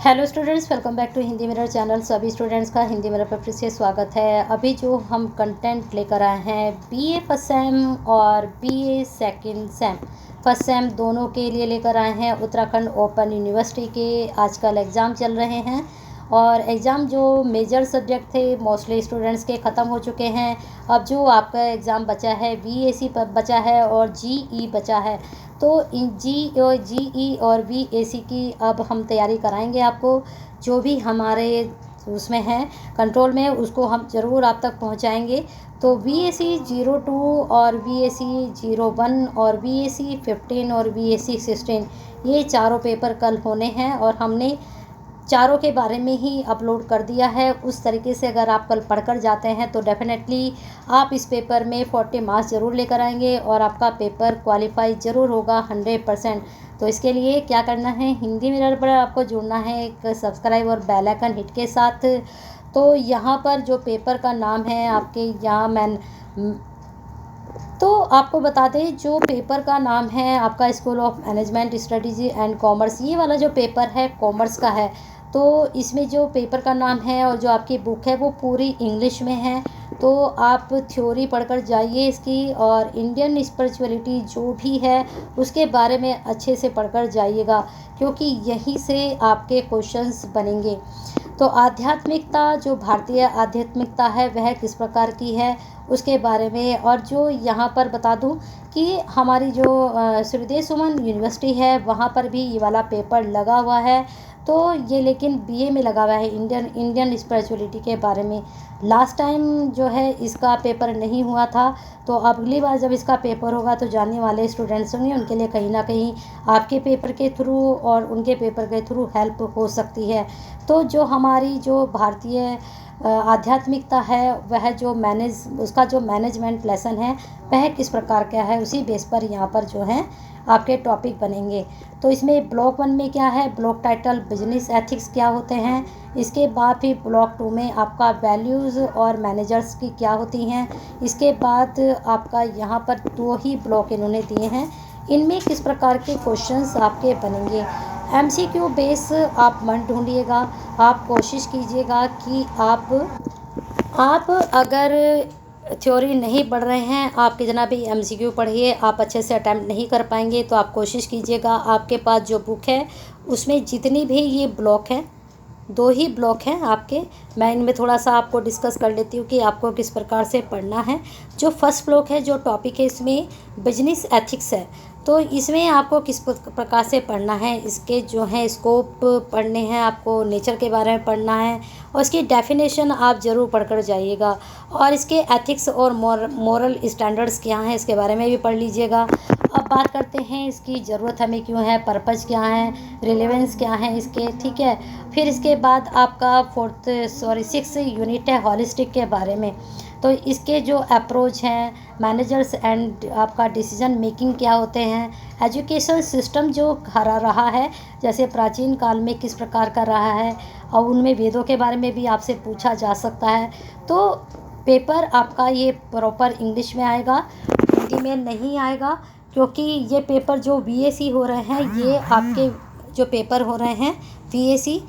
Hello students, welcome back to Hindi mirror channel. सभी students का Hindi mirror पर फिर से स्वागत है। अभी जो हम कंटेंट लेकर आए हैं बीए फर्स्ट सेम और BA second same, first sem दोनों के लिए लेकर आए हैं। उत्तराखंड ओपन यूनिवर्सिटी के आजकल एग्ज़ाम चल रहे हैं और एग्ज़ाम जो मेजर सब्जेक्ट थे मोस्टली स्टूडेंट्स के ख़त्म हो चुके हैं। अब जो आपका एग्ज़ाम बचा है बीएसी बचा है और जीई बचा है। तो इन जीई और बीएसी की अब हम तैयारी कराएंगे आपको। जो भी हमारे उसमें है कंट्रोल में उसको हम ज़रूर आप तक पहुंचाएंगे। तो बीएसी 02 और बीएसी 01 और बीएसी 15 और बीएसी 16 ये चारों पेपर कल होने हैं और हमने चारों के बारे में ही अपलोड कर दिया है। उस तरीके से अगर आप कल पढ़कर जाते हैं तो डेफिनेटली आप इस पेपर में 40 मार्क्स ज़रूर लेकर आएंगे और आपका पेपर क्वालिफाई ज़रूर होगा 100%। तो इसके लिए क्या करना है, हिंदी मिरर पर आपको जुड़ना है एक सब्सक्राइब और बेल आइकन हिट के साथ। तो यहाँ पर जो पेपर का नाम है आपके तो आपको बता दें जो पेपर का नाम है आपका school of management strategy and commerce, ये वाला जो पेपर है कॉमर्स का है। तो इसमें जो पेपर का नाम है और जो आपकी बुक है वो पूरी इंग्लिश में है। तो आप थ्योरी पढ़कर जाइए इसकी, और इंडियन स्पिरिचुअलिटी जो भी है उसके बारे में अच्छे से पढ़कर जाइएगा क्योंकि यहीं से आपके क्वेश्चंस बनेंगे। तो आध्यात्मिकता, जो भारतीय आध्यात्मिकता है वह किस प्रकार की है उसके बारे में। और जो यहाँ पर बता दूँ कि हमारी जो सूर्यदेव सुमन यूनिवर्सिटी है वहाँ पर भी ये वाला पेपर लगा हुआ है। तो ये लेकिन बीए में लगा हुआ है इंडियन स्पिरिचुअलिटी के बारे में। लास्ट टाइम जो है इसका पेपर नहीं हुआ था, तो अगली बार जब इसका पेपर होगा तो जानने वाले स्टूडेंट्स होंगे उनके लिए कहीं ना कहीं आपके पेपर के थ्रू और उनके पेपर के थ्रू हेल्प हो सकती है। तो जो हमारी जो भारतीय आध्यात्मिकता है वह जो उसका जो मैनेजमेंट लेसन है वह किस प्रकार का है उसी बेस पर यहाँ पर जो है आपके टॉपिक बनेंगे। तो इसमें ब्लॉक 1 में क्या है, ब्लॉक टाइटल बिजनेस एथिक्स क्या होते हैं। इसके बाद फिर ब्लॉक 2 में आपका वैल्यूज़ और मैनेजर्स की क्या होती हैं। इसके बाद आपका यहाँ पर 2 ही ब्लॉक इन्होंने दिए हैं, इनमें किस प्रकार के क्वेश्चंस आपके बनेंगे। एमसीक्यू बेस आप मन ढूंढिएगा, आप कोशिश कीजिएगा कि आप अगर थ्योरी नहीं पढ़ रहे हैं, आप कितना भी एमसीक्यू पढ़िए आप अच्छे से अटैम्प्ट नहीं कर पाएंगे। तो आप कोशिश कीजिएगा आपके पास जो बुक है उसमें जितनी भी ये ब्लॉक हैं, 2 ही ब्लॉक हैं आपके। मैं इनमें थोड़ा सा आपको डिस्कस कर लेती हूँ कि आपको किस प्रकार से पढ़ना है। जो फर्स्ट ब्लॉक है, जो टॉपिक है इसमें बिजनेस एथिक्स है। तो इसमें आपको किस प्रकार से पढ़ना है, इसके जो है स्कोप पढ़ने हैं, आपको नेचर के बारे में पढ़ना है और इसकी डेफिनेशन आप ज़रूर पढ़कर जाइएगा। और इसके एथिक्स और मॉरल स्टैंडर्ड्स क्या हैं इसके बारे में भी पढ़ लीजिएगा। अब बात करते हैं इसकी ज़रूरत हमें क्यों है, पर्पज़ क्या है, रिलेवेंस क्या है इसके, ठीक है। फिर इसके बाद आपका 6 यूनिट है हॉलिस्टिक के बारे में। तो इसके जो अप्रोच हैं, मैनेजर्स एंड आपका डिसीजन मेकिंग क्या होते हैं, एजुकेशन सिस्टम जो हरा रहा है जैसे प्राचीन काल में किस प्रकार का रहा है, और उनमें वेदों के बारे में भी आपसे पूछा जा सकता है। तो पेपर आपका ये प्रॉपर इंग्लिश में आएगा, हिंदी में नहीं आएगा, क्योंकि ये पेपर जो बीएसी हो रहे हैं, ये आपके जो पेपर हो रहे हैं बीएसी,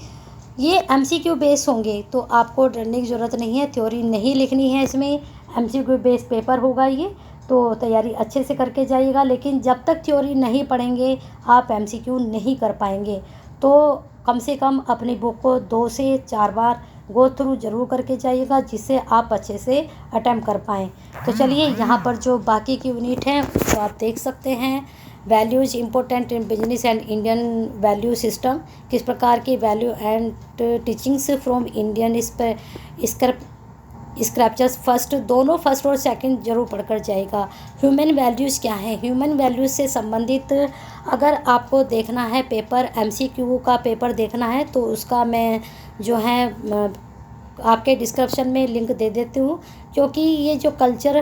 ये एमसीक्यू बेस होंगे। तो आपको डरने की ज़रूरत नहीं है, थ्योरी नहीं लिखनी है इसमें, एमसीक्यू बेस पेपर होगा ये। तो तैयारी अच्छे से करके जाइएगा, लेकिन जब तक थ्योरी नहीं पढ़ेंगे आप एमसीक्यू नहीं कर पाएंगे। तो कम से कम अपनी बुक को 2 से 4 बार गो थ्रू ज़रूर करके जाइएगा जिससे आप अच्छे से अटैम्प्ट कर पाएँ। तो चलिए यहाँ पर जो बाकी की यूनिट हैं तो आप देख सकते हैं। Values important in business and Indian value system, किस प्रकार की value and teachings from Indian scriptures. दोनों फर्स्ट और सेकंड जरूर पढ़कर जाएगा। ह्यूमन वैल्यूज़ क्या है, ह्यूमन वैल्यूज़ से संबंधित अगर आपको देखना है पेपर, एमसीक्यू का पेपर देखना है तो उसका मैं जो है आपके डिस्क्रिप्शन में लिंक दे देती हूँ। क्योंकि ये जो कल्चर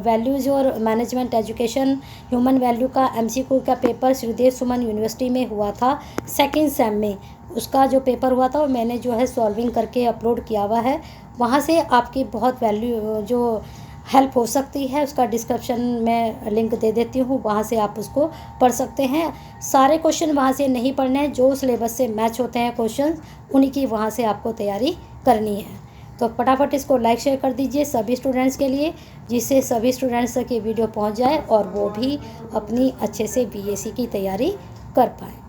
वैल्यूज़ और मैनेजमेंट एजुकेशन ह्यूमन वैल्यू का एमसीक्यू का पेपर श्रीदेव सुमन यूनिवर्सिटी में हुआ था सेकंड सेम में, उसका जो पेपर हुआ था वो मैंने जो है सॉल्विंग करके अपलोड किया हुआ है। वहाँ से आपकी बहुत वैल्यू जो हेल्प हो सकती है। उसका डिस्क्रिप्शन में लिंक दे देती हूँ, वहाँ से आप उसको पढ़ सकते हैं। सारे क्वेश्चन वहाँ से नहीं पढ़ने हैं, जो सिलेबस से मैच होते हैं क्वेश्चन उन्हीं की वहाँ से आपको तैयारी करनी है। तो फटाफट इसको लाइक शेयर कर दीजिए सभी स्टूडेंट्स के लिए, जिससे सभी स्टूडेंट्स तक ये वीडियो पहुँच जाए और वो भी अपनी अच्छे से बीएससी की तैयारी कर पाएँ।